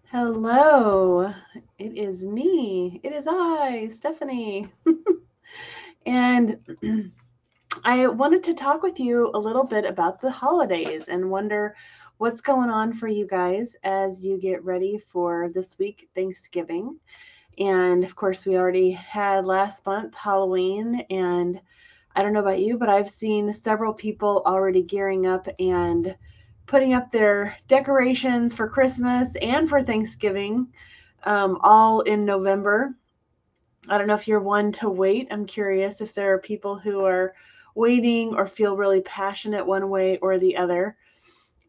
Hello, it is me. It is I, Stephanie. And I wanted to talk with you a little bit about the holidays and wonder what's going on for you guys as you get ready for this week, Thanksgiving. And of course, we already had last month Halloween. And I don't know about you, but I've seen several people already gearing up and putting up their decorations for Christmas and for Thanksgiving, all in November. I don't know if you're one to wait. I'm curious if there are people who are waiting or feel really passionate one way or the other.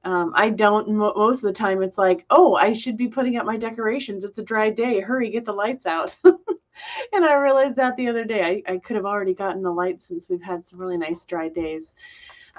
I don't. Most of the time, it's like, oh, I should be putting up my decorations. It's a dry day. Hurry, get the lights out. And I realized that the other day. I could have already gotten the lights since we've had some really nice dry days.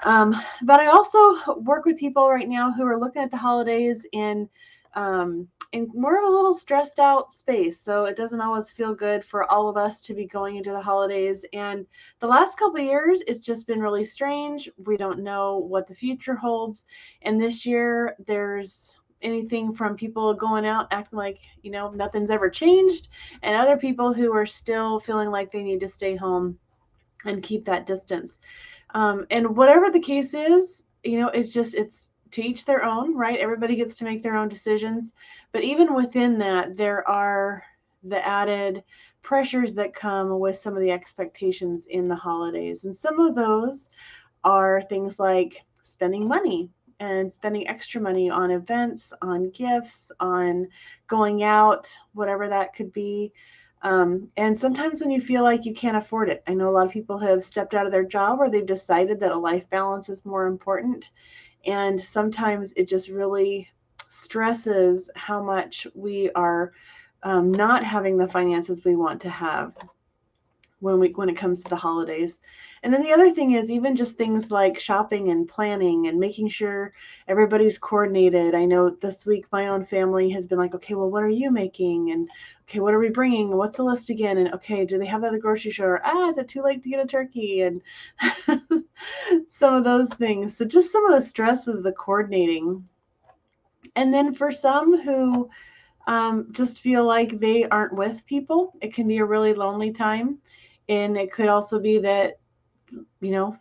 But I also work with people right now who are looking at the holidays in more of a little stressed out space. So it doesn't always feel good for all of us to be going into the holidays. And the last couple of years, it's just been really strange. We don't know what the future holds. And this year, there's anything from people going out acting like nothing's ever changed, and other people who are still feeling like they need to stay home and keep that distance. And whatever the case is, it's to each their own, right? Everybody gets to make their own decisions. But even within that, there are the added pressures that come with some of the expectations in the holidays. And some of those are things like spending money and spending extra money on events, on gifts, on going out, whatever that could be. And sometimes when you feel like you can't afford it, I know a lot of people have stepped out of their job or they've decided that a life balance is more important. And sometimes it just really stresses how much we are not having the finances we want to have when it comes to the holidays. And then the other thing is even just things like shopping and planning and making sure everybody's coordinated. I know this week my own family has been like, okay, well, what are you making? And okay, what are we bringing? What's the list again? And okay, do they have that at the grocery store? Is it too late to get a turkey? And some of those things. So just some of the stress of the coordinating. And then for some who just feel like they aren't with people, it can be a really lonely time. And it could also be that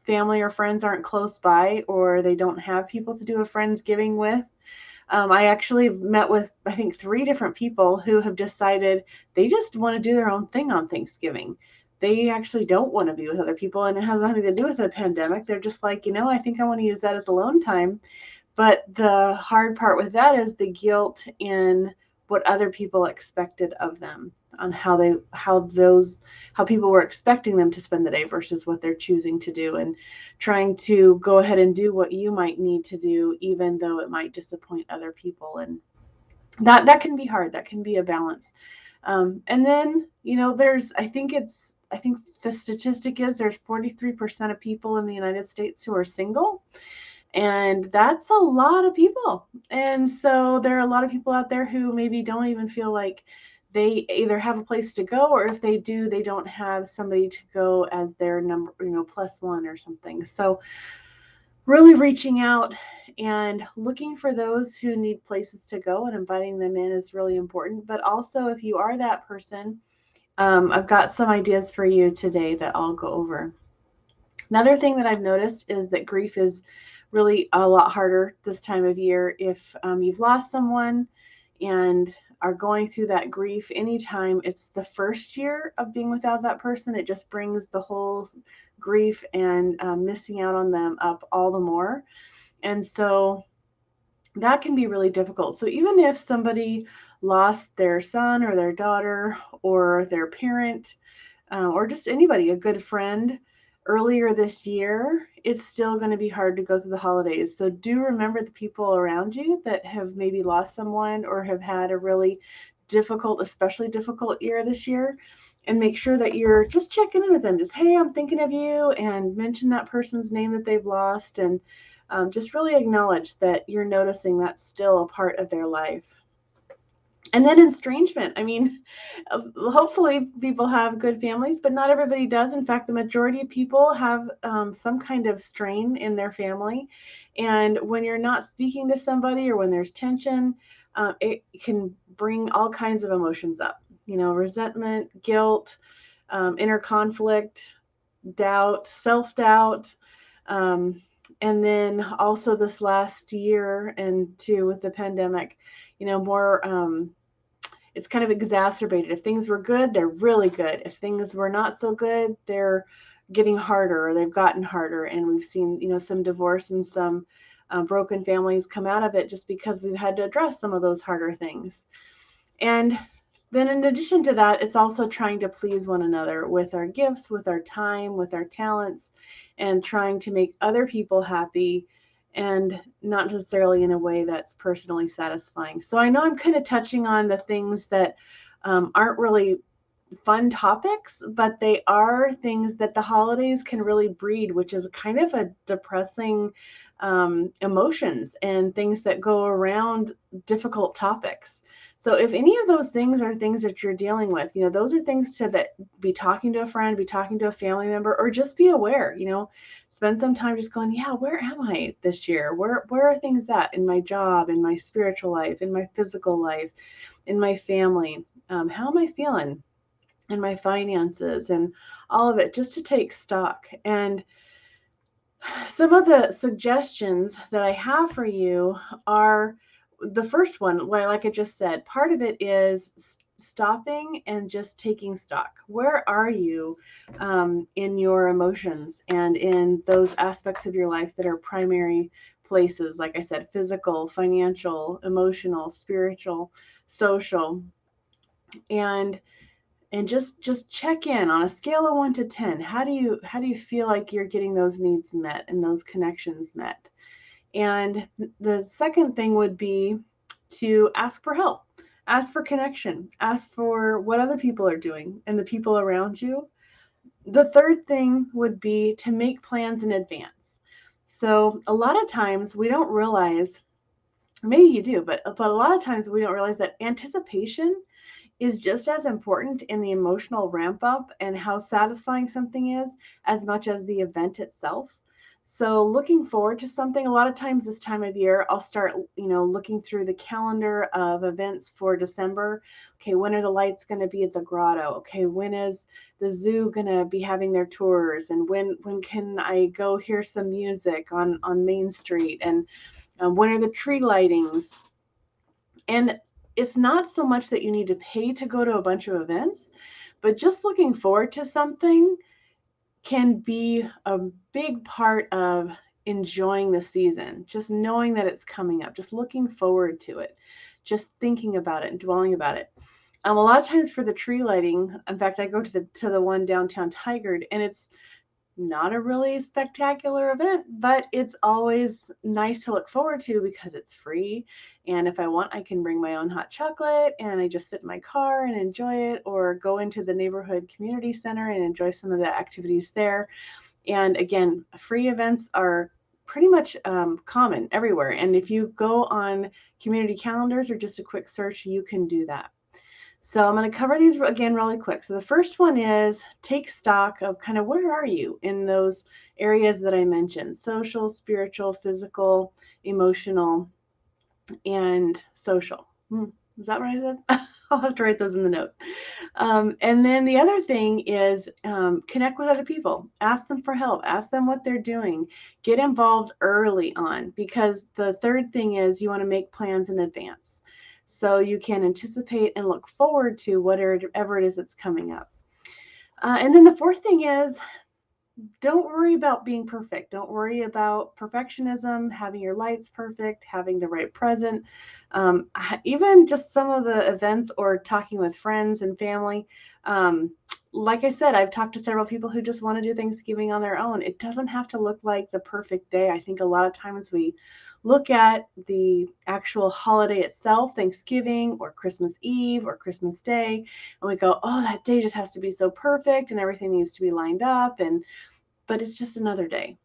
family or friends aren't close by, or they don't have people to do a Friendsgiving with. I actually met with, I think, 3 different people who have decided they just want to do their own thing on Thanksgiving. They actually don't want to be with other people, and it has nothing to do with the pandemic. They're just like, I think I want to use that as alone time. But the hard part with that is the guilt in what other people expected of them, on how people were expecting them to spend the day versus what they're choosing to do, and trying to go ahead and do what you might need to do even though it might disappoint other people. And that can be hard. That can be a balance. And then there's I think the statistic is there's 43% of people in the United States who are single, and that's a lot of people. And so there are a lot of people out there who maybe don't even feel like they either have a place to go, or if they do, they don't have somebody to go as their number, plus one or something. So really reaching out and looking for those who need places to go and inviting them in is really important. But also, if you are that person, I've got some ideas for you today that I'll go over. Another thing that I've noticed is that grief is really a lot harder this time of year. If you've lost someone and are going through that grief, anytime it's the first year of being without that person, it just brings the whole grief and missing out on them up all the more. And so that can be really difficult. So even if somebody lost their son or their daughter or their parent, or just anybody, a good friend, earlier this year, it's still going to be hard to go through the holidays. So do remember the people around you that have maybe lost someone or have had a really difficult, especially difficult year this year, and make sure that you're just checking in with them. Just, hey, I'm thinking of you, and mention that person's name that they've lost, and just really acknowledge that you're noticing that's still a part of their life. And then estrangement. I mean, hopefully people have good families, but not everybody does. In fact, the majority of people have some kind of strain in their family. And when you're not speaking to somebody or when there's tension, it can bring all kinds of emotions up. Resentment, guilt, inner conflict, doubt, self-doubt. Um, and then also this last year and two with the pandemic, more it's kind of exacerbated. If things were good, they're really good. If things were not so good, they're getting harder or they've gotten harder. And we've seen, some divorce and some broken families come out of it just because we've had to address some of those harder things. And then in addition to that, it's also trying to please one another with our gifts, with our time, with our talents, and trying to make other people happy and not necessarily in a way that's personally satisfying. So I know I'm kind of touching on the things that aren't really fun topics, but they are things that the holidays can really breed, which is kind of a depressing emotions and things that go around difficult topics. So if any of those things are things that you're dealing with, those are things that be talking to a friend, be talking to a family member, or just be aware, spend some time just going, yeah, where am I this year? Where are things at in my job, in my spiritual life, in my physical life, in my family? How am I feeling? And my finances and all of it, just to take stock. And some of the suggestions that I have for you are the first one, like I just said, part of it is stopping and just taking stock. Where are you in your emotions and in those aspects of your life that are primary places? Like I said, physical, financial, emotional, spiritual, social. And just check in on a scale of 1 to 10. How do you feel like you're getting those needs met and those connections met? And the second thing would be to ask for help, ask for connection, ask for what other people are doing and the people around you. The third thing would be to make plans in advance. So a lot of times we don't realize, maybe you do, but a lot of times we don't realize that anticipation is just as important in the emotional ramp up and how satisfying something is as much as the event itself. So looking forward to something, a lot of times this time of year, I'll start, looking through the calendar of events for December. Okay, when are the lights going to be at the grotto? Okay, when is the zoo going to be having their tours? And when can I go hear some music on Main Street? And when are the tree lightings? And it's not so much that you need to pay to go to a bunch of events, but just looking forward to something can be a big part of enjoying the season. Just knowing that it's coming up, just looking forward to it, just thinking about it and dwelling about it. A lot of times for the tree lighting, in fact, I go to the one downtown Tigard, and it's not a really spectacular event, but it's always nice to look forward to because it's free. And if I want, I can bring my own hot chocolate and I just sit in my car and enjoy it, or go into the neighborhood community center and enjoy some of the activities there. And again, free events are pretty much common everywhere. And if you go on community calendars or just a quick search, you can do that. So I'm going to cover these again really quick. So the first one is take stock of kind of where are you in those areas that I mentioned: social, spiritual, physical, emotional, and social. Is that right? I'll have to write those in the note. And then the other thing is connect with other people. Ask them for help. Ask them what they're doing. Get involved early on, because the third thing is you want to make plans in advance, so you can anticipate and look forward to whatever it is that's coming up. And then the fourth thing is, don't worry about being perfect. Don't worry about perfectionism, having your lights perfect, having the right present. Even just some of the events or talking with friends and family. Like I said, I've talked to several people who just want to do Thanksgiving on their own. It doesn't have to look like the perfect day. I think a lot of times we look at the actual holiday itself, Thanksgiving or Christmas Eve or Christmas Day, and we go, oh, that day just has to be so perfect and everything needs to be lined up. But it's just another day.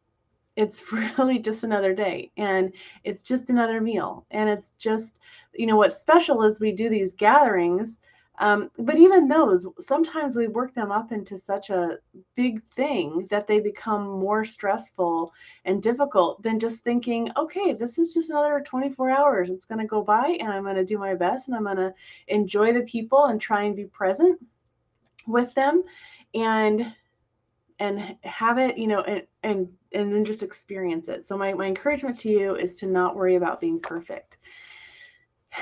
it's really just another day, and it's just another meal, and it's just, what's special is we do these gatherings, but even those, sometimes we work them up into such a big thing that they become more stressful and difficult than just thinking, okay, this is just another 24 hours, it's going to go by, and I'm going to do my best, and I'm going to enjoy the people and try and be present with them, and have it, and then just experience it. So my encouragement to you is to not worry about being perfect.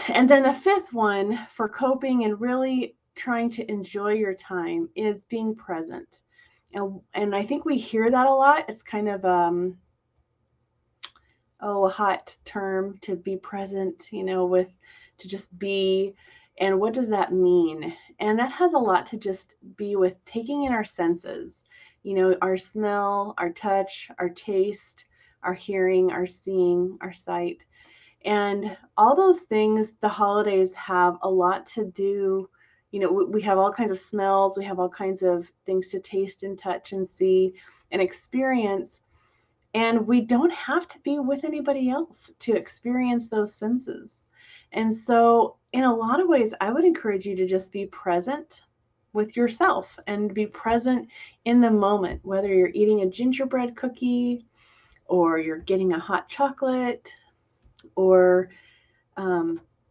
And then the fifth one for coping and really trying to enjoy your time is being present. And I think we hear that a lot. It's kind of a hot term, to be present, to just be. And what does that mean? And that has a lot to just be with taking in our senses, our smell, our touch, our taste, our hearing, our seeing, our sight. And all those things, the holidays have a lot to do. We have all kinds of smells, we have all kinds of things to taste and touch and see and experience. And we don't have to be with anybody else to experience those senses. And so, in a lot of ways, I would encourage you to just be present with yourself and be present in the moment, whether you're eating a gingerbread cookie or you're getting a hot chocolate, or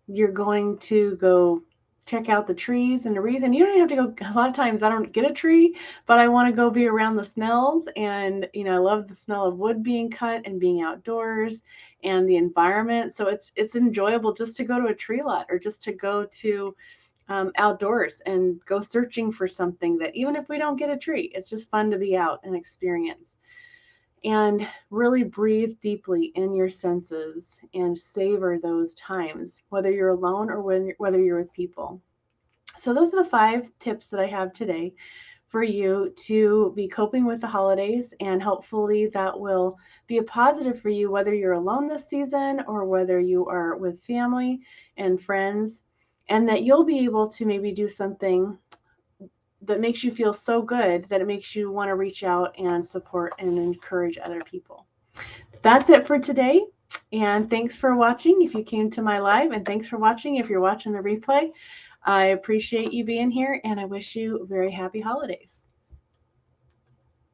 you're going to go check out the trees and the wreath. And you don't have to go. A lot of times I don't get a tree, but I want to go be around the smells. And, I love the smell of wood being cut and being outdoors and the environment. So it's enjoyable just to go to a tree lot, or just to go to outdoors and go searching for something, that even if we don't get a tree, it's just fun to be out and experience. And really breathe deeply in your senses and savor those times, whether you're alone or whether you're with people. So those are the 5 tips that I have today for you to be coping with the holidays, and hopefully that will be a positive for you, whether you're alone this season or whether you are with family and friends, and that you'll be able to maybe do something that makes you feel so good that it makes you want to reach out and support and encourage other people. That's it for today. And thanks for watching if you came to my live, and thanks for watching if you're watching the replay. I appreciate you being here, and I wish you very happy holidays.